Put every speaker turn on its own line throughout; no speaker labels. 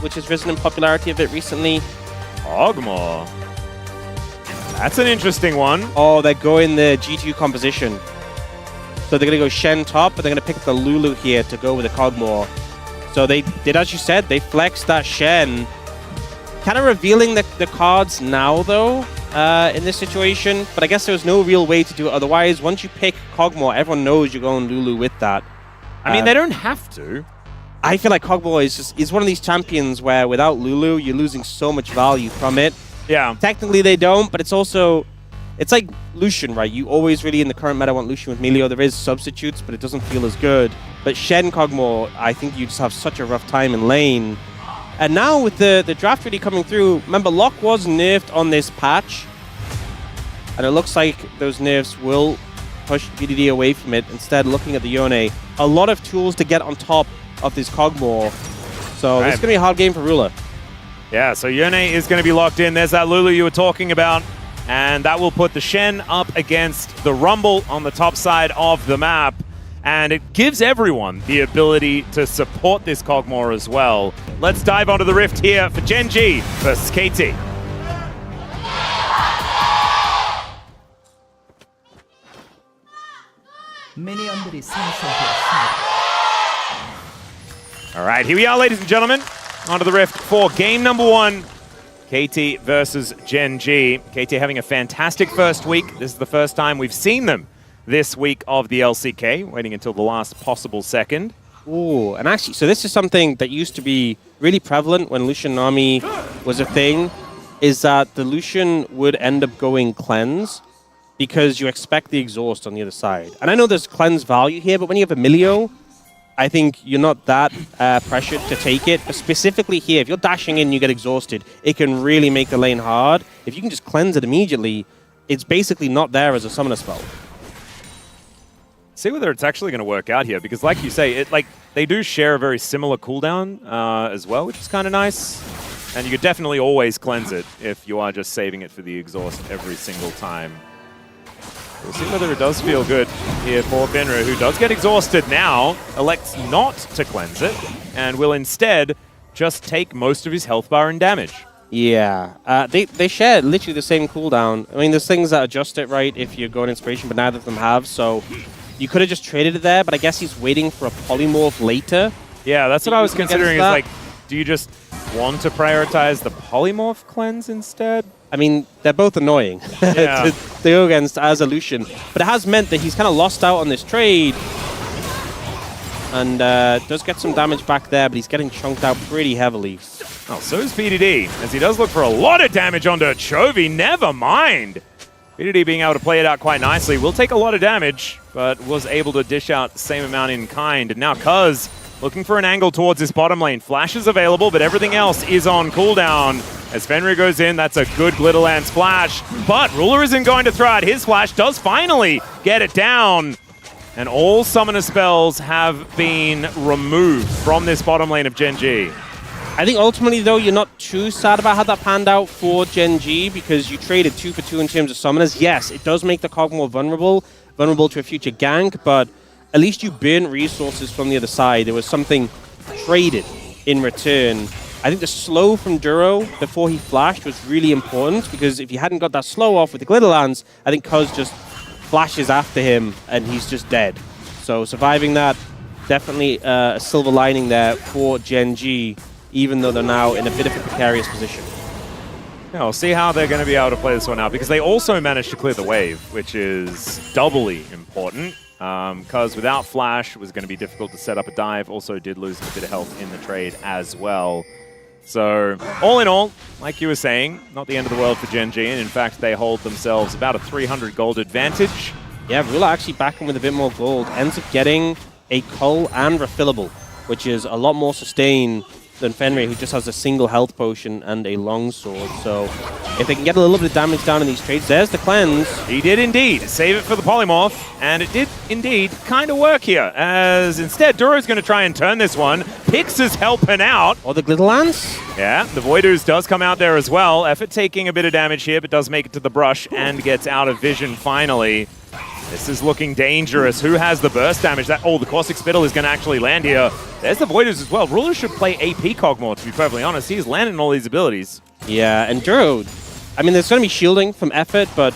which has risen in popularity a bit recently.
Ogmore. That's an interesting one.
Oh, they're going the G2 composition. So they're going to go Shen top, but they're going to pick up the Lulu here to go with the Kog'Maw. So they did, as you said, they flexed that Shen. Kind of revealing the cards now, though, in this situation. But I guess there was no real way to do it otherwise. Once you pick Kog'Maw, everyone knows you're going Lulu with that.
I mean, they don't have to.
I feel like Kog'Maw is one of these champions where without Lulu, you're losing so much value from it.
Yeah.
Technically, they don't, but it's also... It's like Lucian, right? You always really, in the current meta, want Lucian with Melio. There is substitutes, but it doesn't feel as good. But Shen Kog'Maw, I think you just have such a rough time in lane. And now with the draft really coming through, remember, Lock was nerfed on this patch. And it looks like those nerfs will push BDD away from it. Instead, looking at the Yone, a lot of tools to get on top of this Kog'Maw. So this is going to be a hard game for Ruler.
Yeah, so Yone is going to be locked in. There's that Lulu you were talking about. And that will put the Shen up against the Rumble on the top side of the map. And it gives everyone the ability to support this Kog'Maw as well. Let's dive onto the Rift here for GENG versus KT. All right, here we are, ladies and gentlemen, onto the Rift for game number 1. KT versus GENG. KT having a fantastic first week. This is the first time we've seen them this week of the LCK, waiting until the last possible second.
Ooh, and actually, so this is something that used to be really prevalent when Lucian Nami was a thing, is that the Lucian would end up going cleanse because you expect the exhaust on the other side. And I know there's cleanse value here, but when you have a Melio, I think you're not that pressured to take it. But specifically here, if you're dashing in and you get exhausted, it can really make the lane hard. If you can just cleanse it immediately, it's basically not there as a summoner spell.
See whether it's actually going to work out here, because like you say, they do share a very similar cooldown as well, which is kind of nice. And you could definitely always cleanse it if you are just saving it for the exhaust every single time. We'll see whether it does feel good here for Benru, who does get exhausted now, elects not to cleanse it, and will instead just take most of his health bar and damage.
Yeah, they share literally the same cooldown. I mean, there's things that adjust it, right, if you're going Inspiration, but neither of them have, so you could have just traded it there, but I guess he's waiting for a polymorph later.
Yeah, that's what I was considering, is like, do you just want to prioritize the polymorph cleanse instead?
I mean, they're both annoying to go against as a Lucian, but it has meant that he's kind of lost out on this trade and does get some damage back there, but he's getting chunked out pretty heavily.
Oh, so is PDD, as he does look for a lot of damage onto Chovy. Never mind. PDD being able to play it out quite nicely. Will take a lot of damage, but was able to dish out the same amount in kind. And now Cuz looking for an angle towards his bottom lane. Flash is available, but everything else is on cooldown. As Fenrir goes in, that's a good Glitterlance splash, but Ruler isn't going to throw out his flash, does finally get it down. And all summoner spells have been removed from this bottom lane of GENG.
I think ultimately, though, you're not too sad about how that panned out for GENG because you traded 2 for 2 in terms of summoners. Yes, it does make the Kog'Maw vulnerable to a future gank, but at least you burn resources from the other side. There was something traded in return. I think the slow from Duro before he flashed was really important because if he hadn't got that slow off with the Glitterlance, I think Cuz just flashes after him and he's just dead. So surviving that, definitely a silver lining there for GENG, even though they're now in a bit of a precarious position.
Yeah, we'll see how they're going to be able to play this one out because they also managed to clear the wave, which is doubly important. Because without Flash, it was going to be difficult to set up a dive. Also did lose a bit of health in the trade as well. So, all in all, like you were saying, not the end of the world for GENG, and in fact, they hold themselves about a 300 gold advantage.
Yeah, Ruler actually backing with a bit more gold. Ends up getting a Cull and Refillable, which is a lot more sustain than Fenrir, who just has a single health potion and a longsword. So if they can get a little bit of damage down in these trades, there's the cleanse.
He did indeed save it for the polymorph, and it did indeed kind of work here, as instead Duro's going to try and turn this one. Pix is helping out.
Or the Glitterlance.
Yeah, the Voidooz does come out there as well. Effort taking a bit of damage here, but does make it to the brush and gets out of vision finally. This is looking dangerous. Who has the burst damage? The Caustic Spittle is going to actually land here. There's the Voiders as well. Ruler should play AP Cogmore, to be perfectly honest. He's landing all these abilities.
Yeah, and Duro, I mean, there's going to be shielding from Effort, but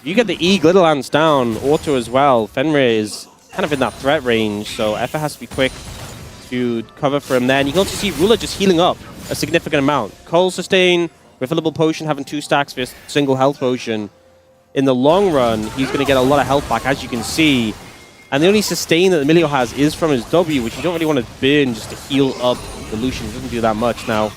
you get the E Glitterlance down, Auto as well. Fenrir is kind of in that threat range, so Effort has to be quick to cover for him there. And you can also see Ruler just healing up a significant amount. Cold Sustain, Refillable Potion, having 2 stacks for a single health potion. In the long run, he's going to get a lot of health back, as you can see. And the only sustain that Emilio has is from his W, which you don't really want to burn just to heal up the Lucian. He doesn't do that much now.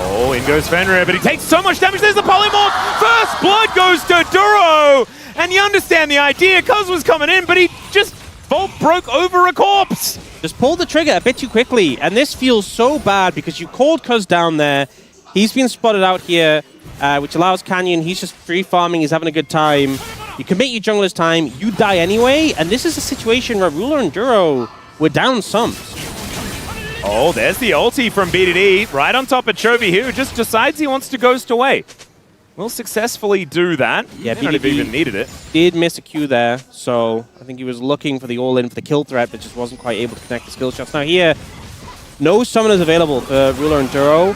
Oh, in goes Fenrir, but he takes so much damage. There's the Polymorph. First blood goes to Duro. And you understand the idea. Cuz was coming in, but he just Volt broke over a corpse.
Just pulled the trigger a bit too quickly. And this feels so bad because you called Cuz down there. He's been spotted out here, which allows Canyon. He's just free farming. He's having a good time. You commit your jungler's time. You die anyway. And this is a situation where Ruler and Duro were down some.
Oh, there's the ulti from BDD right on top of Chovy, who just decides he wants to ghost away. Will successfully do that.
Yeah,
BDD even needed it.
Did miss a Q there, so I think he was looking for the all-in for the kill threat, but just wasn't quite able to connect the skill shots. Now here, no summoners available for Ruler and Duro,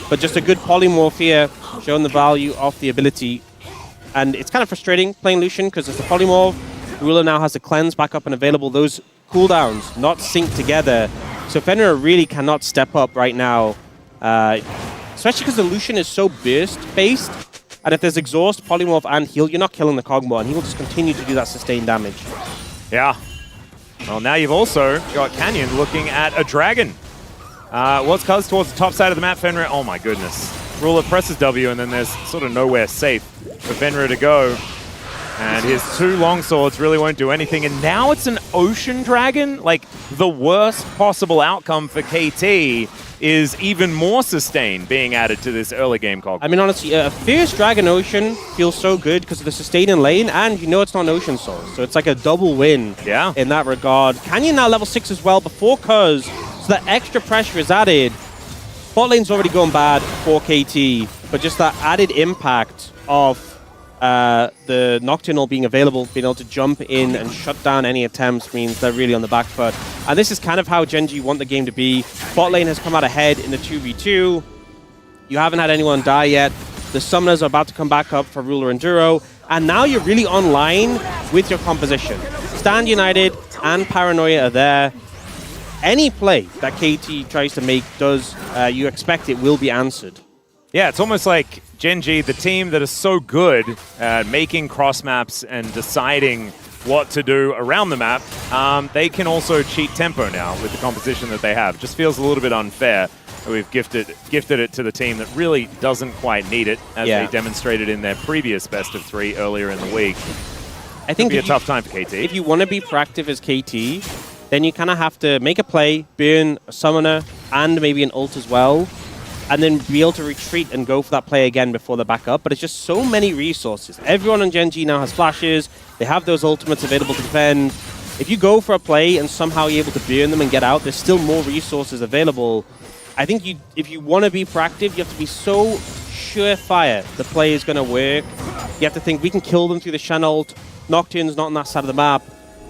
but just a good polymorph here, showing the value of the ability. And it's kind of frustrating playing Lucian, because it's the polymorph. Ruler now has the cleanse back up and available. Those cooldowns not synced together. So Fenrir really cannot step up right now, especially because the Lucian is so burst-based. And if there's exhaust, polymorph, and heal, you're not killing the Cogmore, and he will just continue to do that sustained damage.
Yeah. Well, now you've also got Canyon looking at a dragon. What's Cuz towards the top side of the map, Fenrir? Oh my goodness. Ruler presses W, and then there's sort of nowhere safe for Fenrir to go. And his 2 longswords really won't do anything. And now it's an Ocean Dragon? Like, the worst possible outcome for KT is even more sustain being added to this early game cog.
I mean, honestly, a Fierce Dragon Ocean feels so good because of the sustain in lane, and you know it's not an Ocean Soul. So it's like a double win in that regard. Canyon now level 6 as well before Cuz, so that extra pressure is added. Bot lane's already going bad for KT, but just that added impact of the Nocturnal being available, being able to jump in and shut down any attempts means they're really on the back foot. And this is kind of how Gen G want the game to be. Bot lane has come out ahead in the 2v2. You haven't had anyone die yet. The summoners are about to come back up for Ruler and Duro. And now you're really online with your composition. Stand United and Paranoia are there. Any play that KT tries to make does, you expect it will be answered.
Yeah, it's almost like Gen G, the team that is so good at making cross maps and deciding what to do around the map, they can also cheat tempo now with the composition that they have. Just feels a little bit unfair. We've gifted it to the team that really doesn't quite need it, as they demonstrated in their previous best of 3 earlier in the week. I think it'll be a tough time for KT.
If you want to be proactive as KT, then you kind of have to make a play, burn a summoner, and maybe an ult as well, and then be able to retreat and go for that play again before they back up. But it's just so many resources. Everyone on Gen G now has flashes. They have those ultimates available to defend. If you go for a play and somehow you're able to burn them and get out, there's still more resources available. I think if you want to be proactive, you have to be so surefire the play is going to work. You have to think, we can kill them through the Shen ult. Nocturne's not on that side of the map.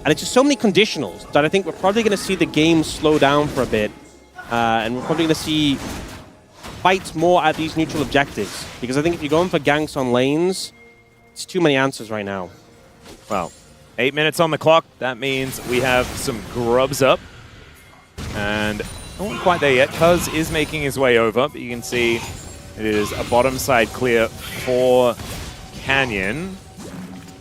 And it's just so many conditionals that I think we're probably going to see the game slow down for a bit. And we're probably going to see fights more at these neutral objectives. Because I think if you're going for ganks on lanes, it's too many answers right now.
Well, 8 minutes on the clock. That means we have some grubs up. And not quite there yet. Cuz is making his way over, but you can see it is a bottom side clear for Canyon.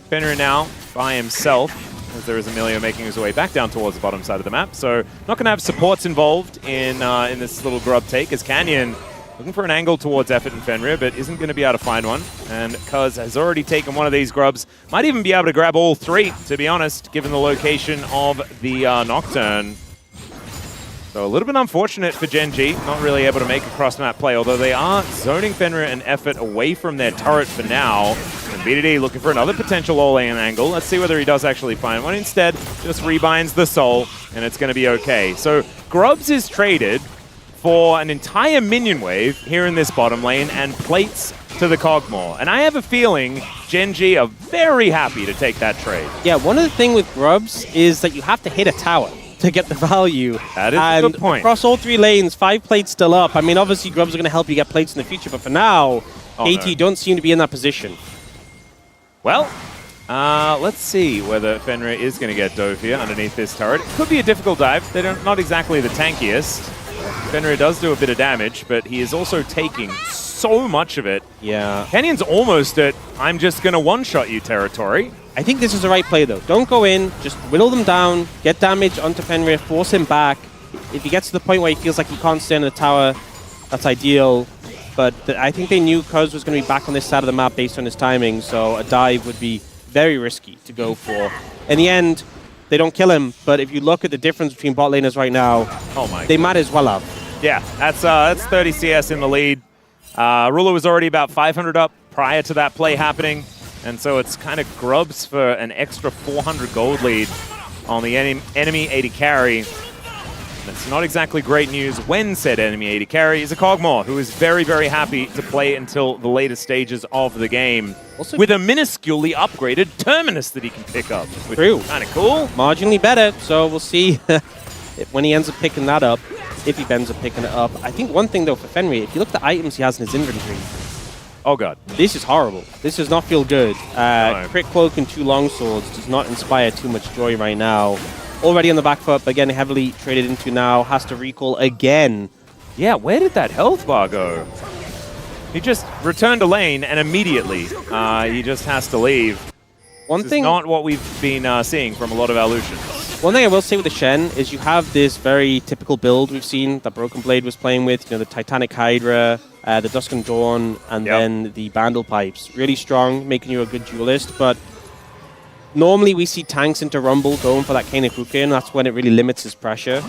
Fenrir now by himself, as there is Emilio making his way back down towards the bottom side of the map. So not going to have supports involved in this little grub take, as Canyon looking for an angle towards Effort and Fenrir, but isn't going to be able to find one. And Cuz has already taken one of these grubs. Might even be able to grab all 3, to be honest, given the location of the Nocturne. So a little bit unfortunate for Gen G, not really able to make a cross-map play, although they are zoning Fenrir and Effort away from their turret for now. And BDD looking for another potential all-in angle. Let's see whether he does actually find one. Instead, just rebinds the soul, and it's going to be okay. So Grubs is traded for an entire minion wave here in this bottom lane, and plates to the Cogmore. And I have a feeling Gen G are very happy to take that trade.
Yeah, one of the things with Grubs is that you have to hit a tower to get the value.
That is a good point.
Across all 3 lanes, 5 plates still up. I mean, obviously, Grubs are going to help you get plates in the future, but for now, KT don't seem to be in that position.
Well, let's see whether Fenrir is going to get dove here underneath this turret. It could be a difficult dive. They're not exactly the tankiest. Fenrir does do a bit of damage, but he is also taking so much of it.
Yeah.
Kenyon's almost at, I'm just going to one-shot you territory.
I think this is the right play, though. Don't go in. Just whittle them down, get damage onto Fenrir, force him back. If he gets to the point where he feels like he can't stand in the tower, that's ideal. But I think they knew Cuz was going to be back on this side of the map based on his timing, so a dive would be very risky to go for. In the end, they don't kill him, but if you look at the difference between bot laners right now, they might as well have.
Yeah, that's 30 CS in the lead. Ruler was already about 500 up prior to that play happening, and so it's kind of Grubs for an extra 400 gold lead on the enemy AD carry. That's not exactly great news when said enemy AD carry is a Cogmore, who is very, very happy to play until the later stages of the game also with a minusculely upgraded Terminus that he can pick up, which is kind of cool.
Marginally better, so we'll see when he ends up picking that up, if he ends up picking it up. I think one thing, though, for Fenrir, if you look at the items he has in his inventory,
oh god,
this is horrible. This does not feel good. Crit Cloak and 2 longswords does not inspire too much joy right now. Already on the back foot, but again, heavily traded into now. Has to recall again.
Yeah, where did that health bar go? He just returned a lane, and immediately he just has to leave.
One
this
thing,
is not what we've been seeing from a lot of our Lucians.
One thing I will say with the Shen is you have this very typical build we've seen that Broken Blade was playing with. You know, the Titanic Hydra, the Dusk and Dawn, and then the Bandle Pipes. Really strong, making you a good duelist, but normally we see tanks into Rumble going for that Kanefuke, and that's when it really limits his pressure.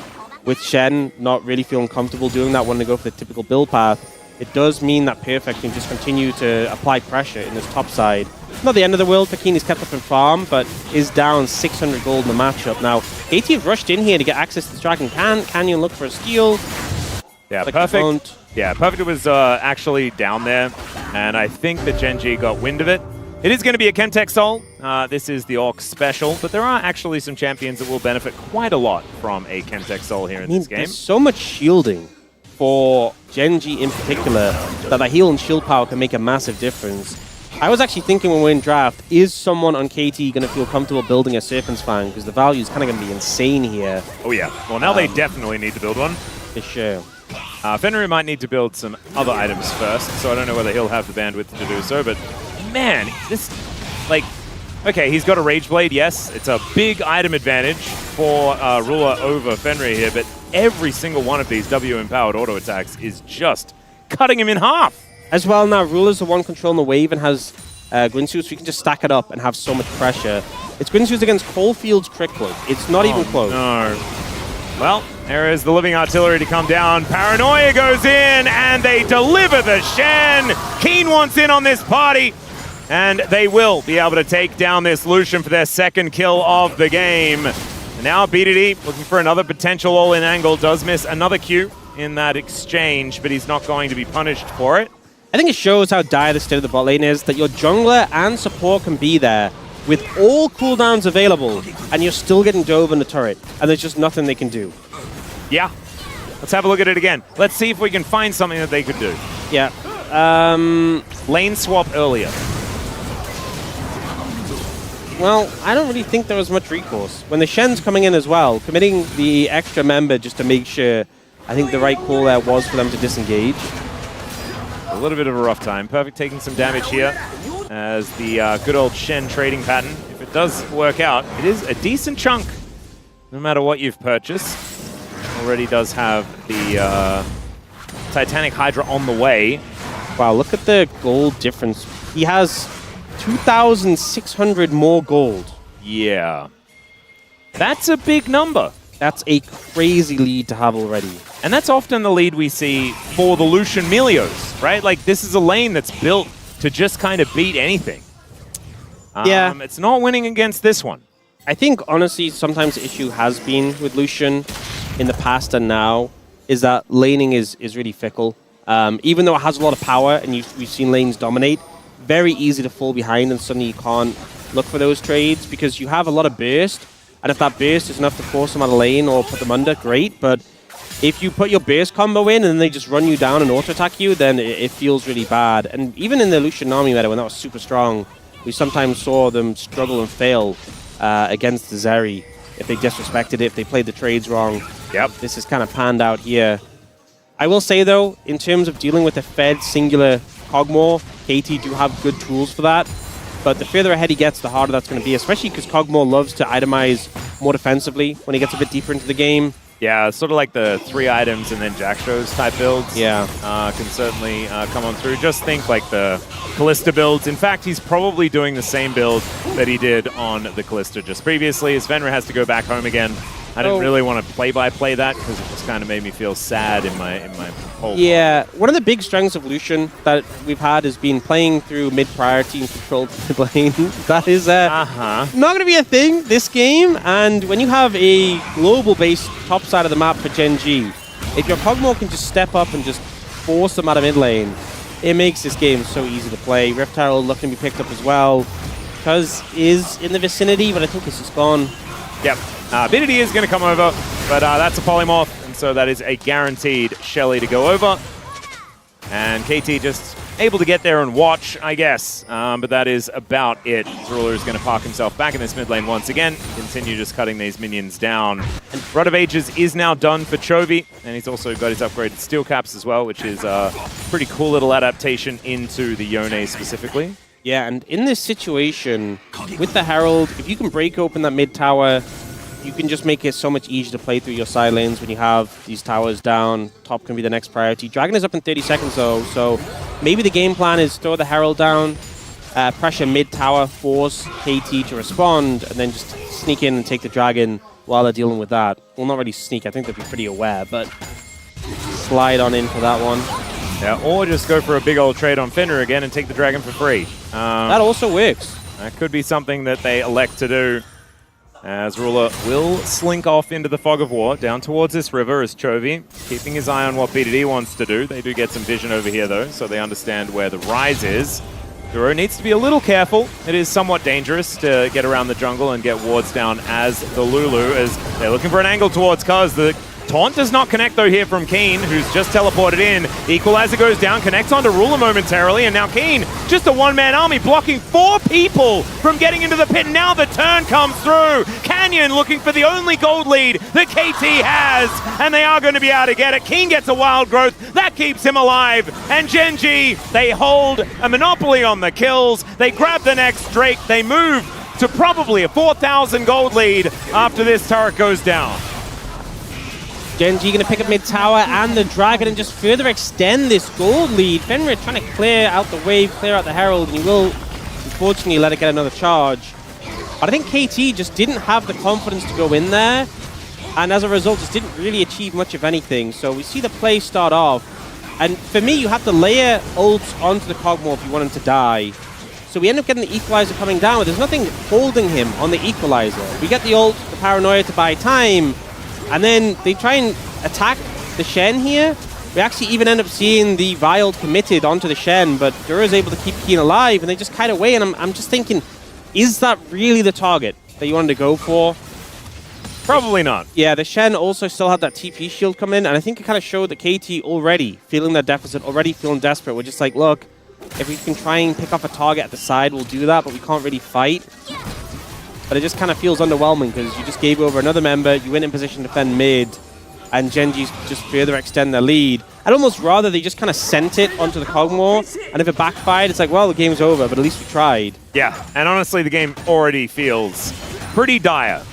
With Shen not really feeling comfortable doing that when they go for the typical build path, it does mean that Perfect can just continue to apply pressure in this top side. Not the end of the world, Pakini's kept up in farm, but is down 600 gold in the matchup. Now, KT have rushed in here to get access to the Dragon Canyon, look for a steal.
Yeah,
like
Perfect. Yeah, Perfect was actually down there, and I think that Gen G got wind of it. It is going to be a Chemtech Soul. This is the Orc special, but there are actually some champions that will benefit quite a lot from a Chemtech Soul here in this game.
There's so much shielding for Gen G in particular that the heal and shield power can make a massive difference. I was actually thinking when we're in draft, is someone on KT going to feel comfortable building a Serpent's Fang? Because the value is kind of going to be insane here.
Oh yeah, well now they definitely need to build one.
For sure.
Fenrir might need to build some other items first, so I don't know whether he'll have the bandwidth to do so, but man, this, like, okay, he's got a Rage Blade, yes. It's a big item advantage for Ruler over Fenrir here, but every single one of these W-empowered auto attacks is just cutting him in half.
As well, now Ruler's the one controlling the wave and has Gumayusi, so you can just stack it up and have so much pressure. It's Gumayusi against Coalfield's Crit Cloak. It's not even close.
No. Well, there is the living artillery to come down. Paranoia goes in, and they deliver the Shen. Keen wants in on this party, and they will be able to take down this Lucian for their second kill of the game. And now BDD looking for another potential all-in angle. Does miss another Q in that exchange, but he's not going to be punished for it.
I think it shows how dire the state of the bot lane is, that your jungler and support can be there with all cooldowns available, and you're still getting dove in the turret, and there's just nothing they can do.
Yeah. Let's have a look at it again. Let's see if we can find something that they could do.
Yeah.
Lane swap earlier.
Well, I don't really think there was much recourse. When the Shen's coming in as well, committing the extra member just to make sure, I think the right call there was for them to disengage.
A little bit of a rough time. Perfect taking some damage here as the good old Shen trading pattern. If it does work out, it is a decent chunk, no matter what you've purchased. Already does have the Titanic Hydra on the way.
Wow, look at the gold difference. He has 2,600 more gold.
Yeah. That's a big number.
That's a crazy lead to have already.
And that's often the lead we see for the Lucian Melios, right? Like, this is a lane that's built to just kind of beat anything.
Yeah.
It's not winning against this one.
I think, honestly, sometimes the issue has been with Lucian in the past and now is that laning is really fickle. Even though it has a lot of power and we've seen lanes dominate, very easy to fall behind and suddenly you can't look for those trades because you have a lot of burst. And if that burst is enough to force them out of lane or put them under, great. But if you put your burst combo in and then they just run you down and auto-attack you, then it feels really bad. And even in the Lucian Nami meta, when that was super strong, we sometimes saw them struggle and fail against the Zeri if they disrespected it, if they played the trades wrong.
Yep.
This is kind of panned out here. I will say, though, in terms of dealing with a fed singular Kog'Maw, KT do have good tools for that. But the further ahead he gets, the harder that's going to be, especially because Kog'Maw loves to itemize more defensively when he gets a bit deeper into the game.
Yeah, sort of like the 3 items and then Jack shows type builds.
Yeah.
Can certainly come on through. Just think like the Kalista builds. In fact, he's probably doing the same build that he did on the Kalista just previously. As Fenrir has to go back home again. I didn't really want to play-by-play that because it just kind of made me feel sad in my whole.
Yeah, one of the big strengths of Lucian that we've had has been playing through mid-priority and controlled mid lane. That is not going to be a thing this game. And when you have a global-based top side of the map for Gen G, if your Kog'Maw can just step up and just force them out of mid lane, it makes this game so easy to play. Rift Herald looking to be picked up as well. Cuz is in the vicinity, but I think it's just gone.
Yep. Biddy is going to come over, but that's a polymorph, and so that is a guaranteed Shelly to go over. And KT just able to get there and watch, I guess. But that is about it. Ruler is going to park himself back in this mid lane once again, continue just cutting these minions down. And Rod of Ages is now done for Chovy, and he's also got his upgraded steel caps as well, which is a pretty cool little adaptation into the Yone specifically.
Yeah, and in this situation, with the Herald, if you can break open that mid tower, you can just make it so much easier to play through your side lanes when you have these towers down. Top can be the next priority. Dragon is up in 30 seconds though, so maybe the game plan is throw the Herald down, pressure mid tower, force KT to respond, and then just sneak in and take the Dragon while they're dealing with that. Well, not really sneak, I think they'll be pretty aware, but slide on in for that one.
Yeah, or just go for a big old trade on Fenrir again and take the Dragon for free.
That also works.
That could be something that they elect to do. As Ruler will slink off into the fog of war, down towards this river as Chovy, keeping his eye on what BDD wants to do. They do get some vision over here though, so they understand where the rise is. Duro needs to be a little careful. It is somewhat dangerous to get around the jungle and get wards down as the Lulu, as they're looking for an angle towards Cuz. The taunt does not connect though here from Keen, who's just teleported in. Equalizer goes down, connects onto Ruler momentarily, and now Keen, just a one-man army, blocking 4 people from getting into the pit. Now the turn comes through. Canyon looking for the only gold lead that KT has, and they are going to be able to get it. Keen gets a wild growth, that keeps him alive, and Gen G, they hold a monopoly on the kills. They grab the next Drake, they move to probably a 4,000 gold lead after this turret goes down.
Gen G going to pick up mid tower and the Dragon and just further extend this gold lead. Fenrir trying to clear out the wave, clear out the Herald, and he will unfortunately let it get another charge. But I think KT just didn't have the confidence to go in there, and as a result just didn't really achieve much of anything. So we see the play start off, and for me you have to layer ults onto the Kog'Maw if you want him to die. So we end up getting the Equalizer coming down, but there's nothing holding him on the Equalizer. We get the ult, the Paranoia to buy time, and then they try and attack the Shen here. We actually even end up seeing the Vial committed onto the Shen, but Dura is able to keep Keen alive, and they just kite away, and I'm just thinking, is that really the target that you wanted to go for?
Probably not.
Yeah, the Shen also still had that TP shield come in, and I think it kind of showed that KT already feeling that deficit, already feeling desperate. We're just like, look, if we can try and pick off a target at the side, we'll do that, but we can't really fight. But it just kind of feels underwhelming because you just gave over another member, you went in position to defend mid, and Gen G just further extend their lead. I'd almost rather they just kind of sent it onto the Kog'Maw, and if it backfired, it's like, well, the game's over, but at least we tried.
Yeah, and honestly, the game already feels pretty dire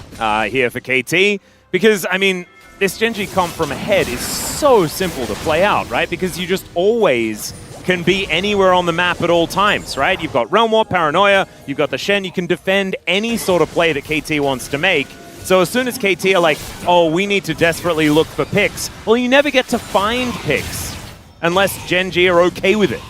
here for KT, because, I mean, this Gen G comp from ahead is so simple to play out, right? Because you just always can be anywhere on the map at all times, right? You've got Realm Warp, Paranoia, you've got the Shen, you can defend any sort of play that KT wants to make. So as soon as KT are like, oh, we need to desperately look for picks, well, you never get to find picks unless Gen G are okay with it.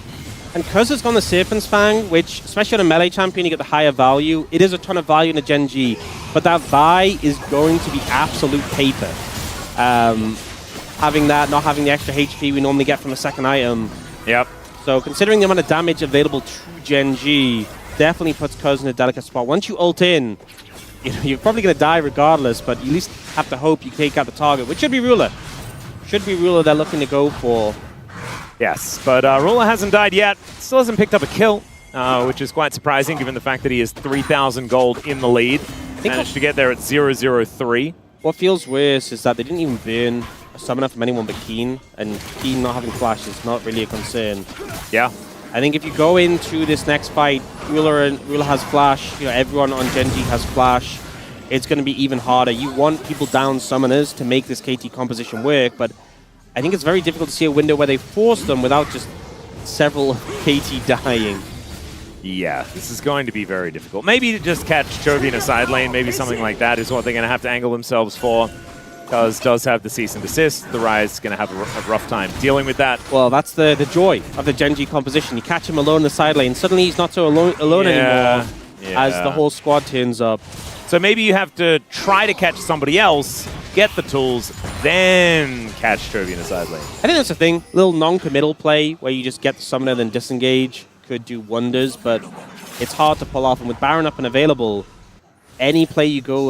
And because it's gone the Serpent's Fang, which, especially on a melee champion, you get the higher value, it is a ton of value in a Gen G, but that buy is going to be absolute paper. having that, not having the extra HP we normally get from a second item.
Yep.
So considering the amount of damage available to Gen G, definitely puts Cuz in a delicate spot. Once you ult in, you're probably going to die regardless, but you at least have to hope you take out the target, which should be Ruler. Should be Ruler they're looking to go for.
Yes, but Ruler hasn't died yet. Still hasn't picked up a kill, which is quite surprising given the fact that he is 3,000 gold in the lead. Managed to get there at 0-0-3.
What feels worse is that they didn't even burn a summoner from anyone but Keen, and Keen not having flash is not really a concern.
Yeah.
I think if you go into this next fight, Ruler has flash, everyone on Gen G has flash, it's going to be even harder. You want people down summoners to make this KT composition work, but I think it's very difficult to see a window where they force them without just several KT dying.
Yeah, this is going to be very difficult. Maybe to just catch Chovy in a side lane, maybe something like that is what they're going to have to angle themselves for. Cuz does have the cease and desist. The Rise is going to have a rough time dealing with that.
Well, that's the joy of the Gen G composition. You catch him alone in the side lane, suddenly he's not so alone anymore as the whole squad turns up.
So maybe you have to try to catch somebody else, get the tools, then catch Chovy in the side lane.
I think that's the thing. Little non-committal play where you just get the summoner then disengage could do wonders, but it's hard to pull off. And with Baron up and available, any play you go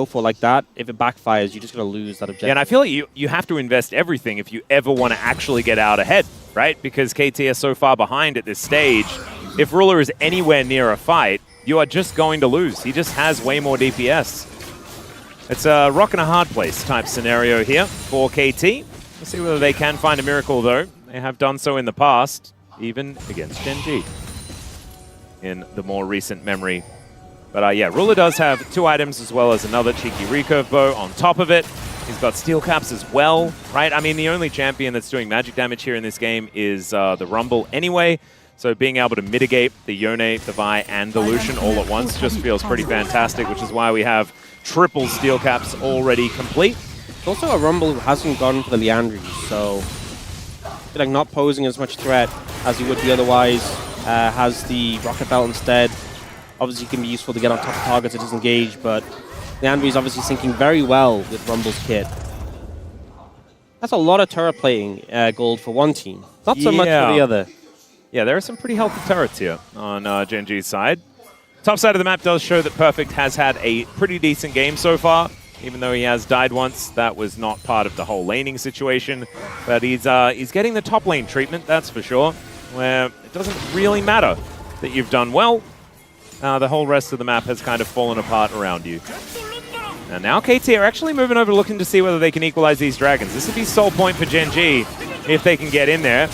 for like that, if it backfires, you're just going to lose that objective.
Yeah, and I feel like you have to invest everything if you ever want to actually get out ahead, right? Because KT is so far behind at this stage. If Ruler is anywhere near a fight, you are just going to lose. He just has way more DPS. It's a rock and a hard place type scenario here for KT. We'll see whether they can find a miracle, though. They have done so in the past, even against Gen G in the more recent memory. But yeah, Ruler does have 2 items as well as another cheeky recurve bow on top of it. He's got steel caps as well, right? I mean, the only champion that's doing magic damage here in this game is the Rumble anyway. So being able to mitigate the Yone, the Vi, and the Lucian all at once just feels pretty fantastic, which is why we have triple steel caps already complete.
It's also a Rumble who hasn't gone for the Leandries, so like not posing as much threat as he would be otherwise. Has the Rocket Belt instead. Obviously can be useful to get on top of targets to disengage, but Leandry is obviously syncing very well with Rumble's kit. That's a lot of turret playing gold for one team. Not so much for the other.
Yeah, there are some pretty healthy turrets here on Gen G's side. Top side of the map does show that Perfect has had a pretty decent game so far. Even though he has died once, that was not part of the whole laning situation. But he's getting the top lane treatment, that's for sure, where it doesn't really matter that you've done well. The whole rest of the map has kind of fallen apart around you. And now KT are actually moving over looking to see whether they can equalize these dragons. This would be sole point for Gen G if they can get in there.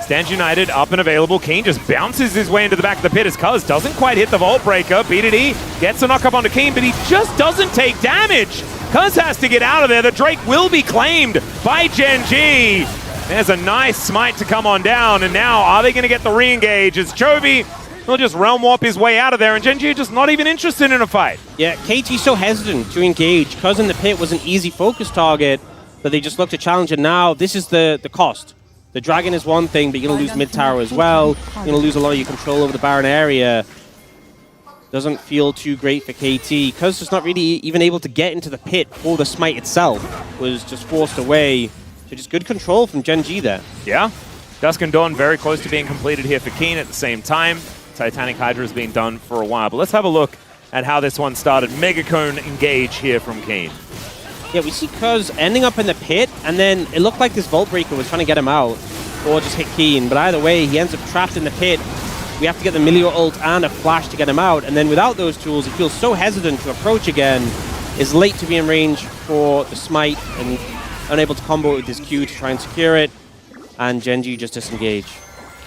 Stands United, up and available. Keen just bounces his way into the back of the pit as Cuz doesn't quite hit the Vault Breaker. BDD gets a knock up onto Keen, but he just doesn't take damage. Cuz has to get out of there. The Drake will be claimed by Gen G. There's a nice smite to come on down, and now are they going to get the re-engage as Chovy will just Realm Warp his way out of there, and Gen G are just not even interested in a fight. Yeah,
KT's so hesitant to engage. Cuz in the pit was an easy focus target, but they just looked to challenge, and now this is the cost. The Dragon is one thing, but you're going to lose mid-tower as well. You're going to lose a lot of your control over the Baron area. Doesn't feel too great for KT. Cuz just not really even able to get into the pit for the smite itself. Was just forced away. So just good control from Gen G there.
Yeah. Dusk and Dawn very close to being completed here for Keen at the same time. Titanic Hydra has been done for a while. But let's have a look at how this one started. Megacone engage here from Keen.
Yeah, we see Cuz ending up in the pit, and then it looked like this Vault Breaker was trying to get him out, or just hit Keen. But either way, he ends up trapped in the pit. We have to get the Meteor ult and a flash to get him out, and then without those tools, he feels so hesitant to approach again, is late to be in range for the smite, and unable to combo it with his Q to try and secure it, and Gen G just disengage.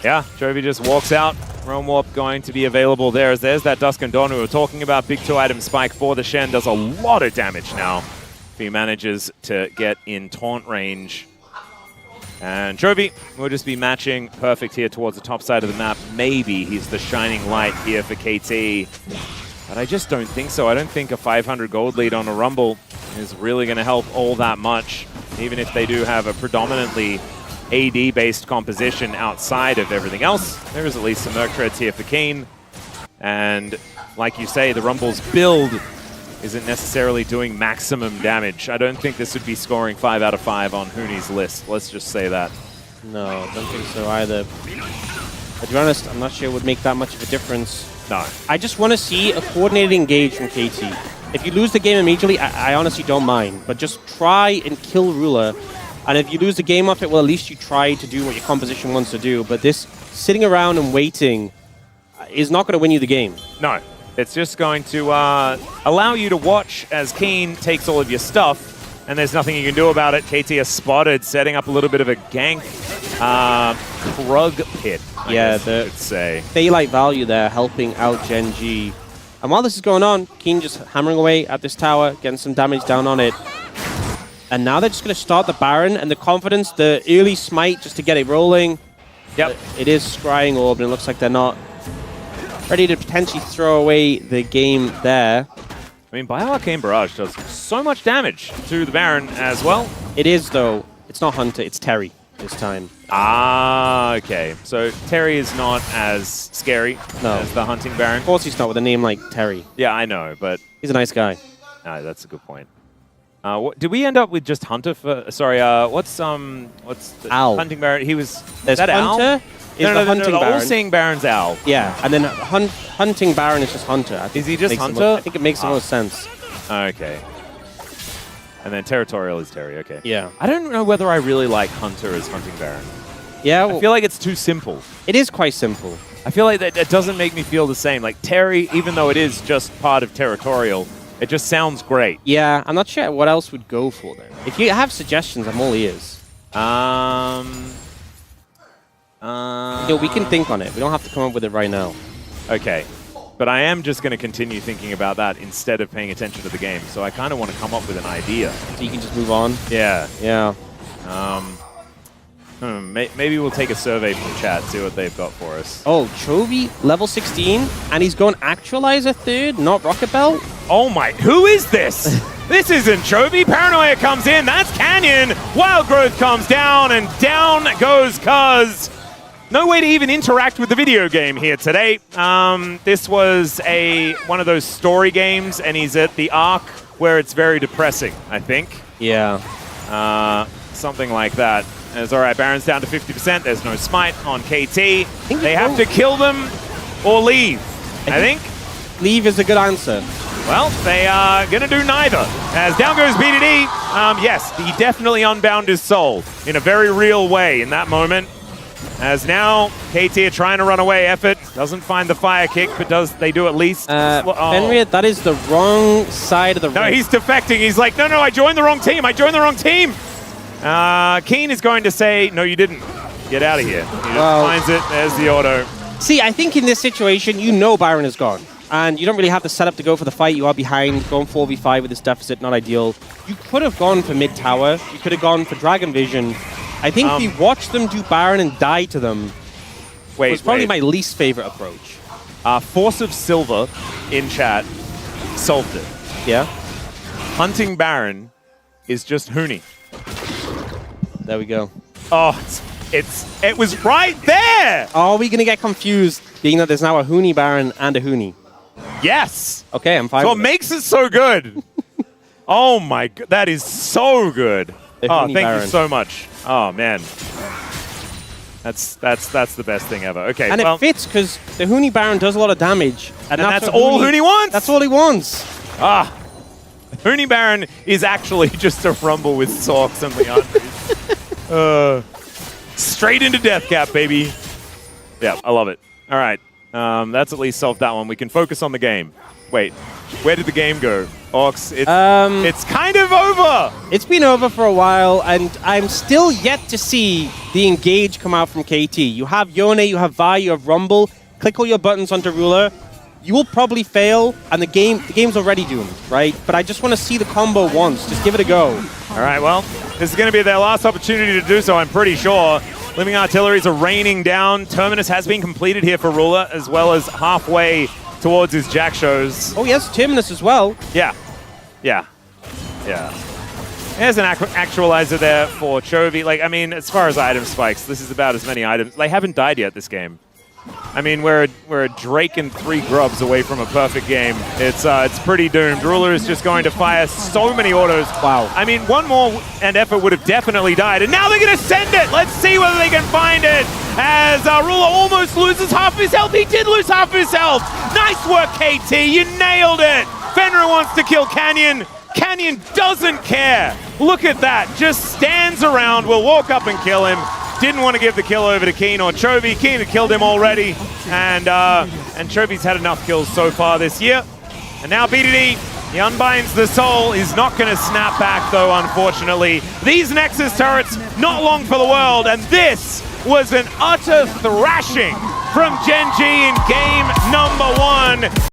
Yeah, Chovy just walks out. Realm Warp going to be available there. There's that Dusk and Dawn we were talking about. Big 2-item spike for the Shen. Does a lot of damage now if he manages to get in taunt range. And Chovy will just be matching Perfect here towards the top side of the map. Maybe he's the shining light here for KT. But I just don't think so. I don't think a 500 gold lead on a Rumble is really going to help all that much, even if they do have a predominantly AD-based composition outside of everything else. There is at least some Merc Treads here for Keen. And like you say, the Rumble's build isn't necessarily doing maximum damage. I don't think this would be scoring 5 out of 5 on Huni's list. Let's just say that.
No, I don't think so either. To be honest, I'm not sure it would make that much of a difference.
No.
I just want to see a coordinated engage from KT. If you lose the game immediately, I honestly don't mind. But just try and kill Ruler. And if you lose the game off it, well, at least you try to do what your composition wants to do. But this sitting around and waiting is not going to win you the game.
No. It's just going to allow you to watch as Keen takes all of your stuff. And there's nothing you can do about it. KT is spotted, setting up a little bit of a gank Krug pit, I guess you could say.
Daylight value there, helping out Gen G. And while this is going on, Keen just hammering away at this tower, getting some damage down on it. And now they're just going to start the Baron, and the confidence, the early smite just to get it rolling.
Yep.
It is Scrying Orb, and it looks like they're not ready to potentially throw away the game there.
I mean, Bio-Arcane Barrage does so much damage to the Baron as well.
It is, though. It's not Hunter, it's Terry this time.
Ah, okay. So Terry is not as scary as the Hunting Baron.
Of course he's not with a name like Terry.
Yeah, I know, but...
He's a nice guy.
No, that's a good point. Did we end up with just Hunter for... Sorry, what's the
Owl.
Hunting Baron? He was...
There's
that
Hunter
Owl?
is the Hunting Baron.
All-Seeing Baron's Owl.
Yeah, and then Hunting Baron is just Hunter.
Is he just Hunter?
I think it makes the most sense.
Okay. And then Territorial is Terry, okay.
Yeah.
I don't know whether I really like Hunter as Hunting Baron.
Yeah, well,
I feel like it's too simple.
It is quite simple.
I feel like that doesn't make me feel the same. Like Terry, even though it is just part of Territorial, it just sounds great.
Yeah, I'm not sure what else would go for them. If you have suggestions, I'm all ears. We can think on it. We don't have to come up with it right now.
Okay. But I am just going to continue thinking about that instead of paying attention to the game. So I kind of want to come up with an idea.
So you can just move on?
Yeah.
Yeah.
Maybe we'll take a survey from chat, see what they've got for us.
Oh, Chovy, level 16, and he's going Actualizer third, not Rocket Belt?
Oh my, who is this? This isn't Chovy. Paranoia comes in, that's Canyon. Wild Growth comes down, and down goes Cuz. No way to even interact with the video game here today. This was one of those story games, and he's at the arc where it's very depressing, I think.
Yeah.
Something like that. It's all right, Baron's down to 50%. There's no smite on KT. They have to kill them or leave, I think.
Leave is a good answer.
Well, they are going to do neither. As down goes BDD. Yes, he definitely unbound his soul in a very real way in that moment. As now, KT are trying to run away. Effort doesn't find the fire kick, but they do at least...
Fenrir, that is the wrong side of the ring.
No, he's defecting. He's like, no, I joined the wrong team. I joined the wrong team. Keen is going to say, no, you didn't. Get out of here. He just finds it. There's the auto.
See, I think in this situation, you know Byron is gone. And you don't really have the setup to go for the fight. You are behind. Going 4v5 with this deficit, not ideal. You could have gone for mid-tower. You could have gone for Dragon Vision. I think we watched them do Baron and die to them. Was probably my least favorite approach.
Force of Silver in chat solved it.
Yeah?
Hunting Baron is just Huni.
There we go.
Oh, it was right there!
Are we going to get confused, being that there's now a Huni Baron and a Huni?
Yes!
Okay, I'm fine
So
with
it makes it so good. Oh my god, that is so good. Oh, thank you so much. Oh man. That's the best thing ever. Okay,
and it fits because the Huni Baron does a lot of damage. And
that's all Huni wants?
That's all he wants.
Huni Baron is actually just a rumble with Sorks and Leandri. Straight into Death Cap, baby. Yeah, I love it. All right. That's at least solved that one. We can focus on the game. Wait, where did the game go? Ox, it's kind of over.
It's been over for a while, and I'm still yet to see the engage come out from KT. You have Yone, you have Vi, you have Rumble. Click all your buttons onto Ruler. You will probably fail, and the game's already doomed, right? But I just want to see the combo once. Just give it a go.
All right, well, this is going to be their last opportunity to do so, I'm pretty sure. Living Artilleries are raining down. Terminus has been completed here for Ruler, as well as halfway towards his Jack shows.
Oh, yes, Terminus as well.
Yeah. There's an actualizer there for Chovy. Like, I mean, as far as item spikes, this is about as many items. They haven't died yet this game. I mean, we're a Drake and 3 grubs away from a perfect game. It's pretty doomed. Ruler is just going to fire so many autos.
Wow.
I mean, one more and effort would have definitely died. And now they're going to send it. Let's see whether they can find it. As Ruler almost loses half his health. He did lose half his health. Nice work, KT. You nailed it. Fenrir wants to kill Canyon. Canyon doesn't care. Look at that. Just stands around, will walk up and kill him. Didn't want to give the kill over to Keen or Chovy. Keen had killed him already, and Chovy's had enough kills so far this year. And now BDD, he unbinds the soul. He's not going to snap back, though, unfortunately. These Nexus turrets, not long for the world, and this was an utter thrashing from Gen G in game number 1.